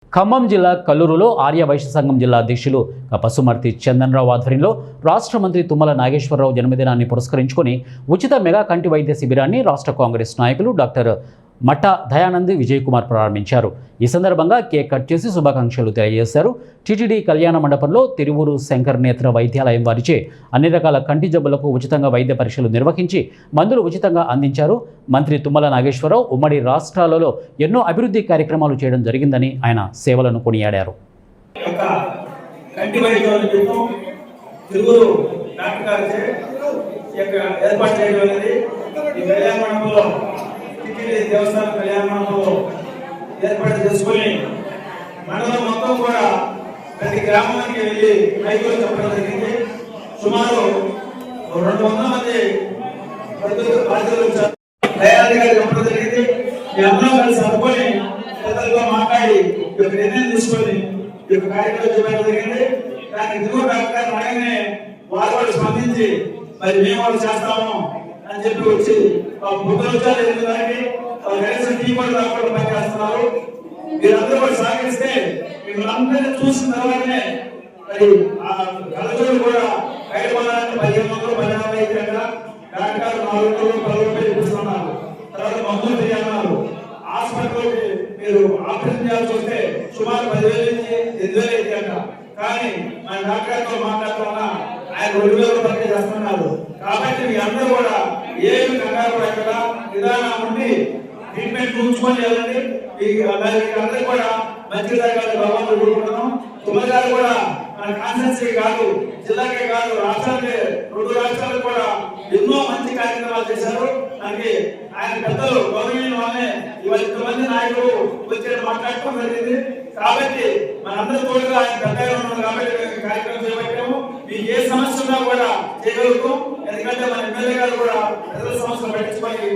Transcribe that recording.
ఖమ్మం జిల్లా కల్లూరులో ఆర్య వైశ్య సంఘం జిల్లా అధ్యక్షులు పసుమర్తి చందన్రావు ఆధ్వర్యంలో రాష్ట్ర మంత్రి తుమ్మల నాగేశ్వరరావు జన్మదినాన్ని పురస్కరించుకొని ఉచిత మెగా కంటి వైద్య శిబిరాన్ని రాష్ట్ర కాంగ్రెస్ నాయకులు డాక్టర్ మట్ట దయానంద్ విజయ్ కుమార్ ప్రారంభించారు. ఈ సందర్భంగా కేక్ కట్ చేసి శుభాకాంక్షలు తెలియజేశారు. టీటీడీ కళ్యాణ మండపంలో తిరువూరు శంకర్ నేత్ర వైద్యాలయం వారిచే అన్ని రకాల కంటి జబ్బులకు ఉచితంగా వైద్య పరీక్షలు నిర్వహించి మందులు ఉచితంగా అందించారు. మంత్రి తుమ్మల నాగేశ్వరరావు ఉమ్మడి రాష్ట్రాలలో ఎన్నో అభివృద్ధి కార్యక్రమాలు చేయడం జరిగిందని ఆయన సేవలను కొనియాడారు. దేవస్థాన కళ్యాణంలో ఏర్పాటు చేసుకుని మండలం మొత్తం కూడా ప్రతి గ్రామానికి వెళ్ళి రైతులు చెప్పడం జరిగింది. సుమారు 200 మంది బాధ్యులు చెప్పడం జరిగింది. మీ అందరం కలిసి అనుకొని పెద్దలతో మాట్లాడి నిర్ణయం తీసుకొని ఈ యొక్క కార్యక్రమం చేయడం జరిగింది. దానికి దిగువ డాక్టర్ అడగనే వారు స్పందించి మరి మేము వాళ్ళు చేస్తాము అని చెప్పి వచ్చి బుద్ధులు దానికి టీ కూడా రాకుండా పనిచేస్తున్నారు. మీరందరూ కూడా సహకరిస్తే మిమ్మల్ని చూసిన తర్వాతనే మరి ఆ కలెక్టర్ కూడా బయటపడాలని 1500 డాక్టర్ 410 చూపిస్తున్నారు. తర్వాత మందులు చేయాలన్నారు. హాస్పిటల్కి మీరు ఆపరేషన్ చేయాల్సి వస్తే సుమారు 10,000 నుంచి 8,000 అయిందంట. కానీ మన డాక్టర్తో మాట్లాడుతున్నా ఆయన 2,000 రూపాయలు చేస్తున్నారు. కాబట్టి మీ అందరూ కూడా ఏమి కంగారు పడకుండా విధానం ఉండి ట్రీట్మెంట్ చూసుకొని వెళ్ళండి. అందరూ కూడా మంచి జరగాలి భగవాన్ కోరుకుంటున్నాం. తుమ్మగారు కూడా మన కాన్స్టిట్యూన్సీ కాదు, జిల్లాకే కాదు, రాష్ట్రానికి 2 రాష్ట్రాలకు కూడా ఎన్నో మంచి కార్యక్రమాలు చేశారు. దానికి ఆయన పెద్దలు గౌరవనీయులు వాళ్ళే ఇవాళ ఇంతమంది నాయకులు వచ్చి మాట్లాడటం జరిగింది. కాబట్టి మనందరూ తోడుగా ఆయన పెద్దగా ఉన్నాం కాబట్టి కార్యక్రమం చేపట్టాము. మీకు ఏ సమస్య ఉన్నా కూడా చేయగలుగుతాం. ఎందుకంటే మన ఎమ్మెల్యే గారు కూడా ప్రజల సమస్యలు పట్టించుకొని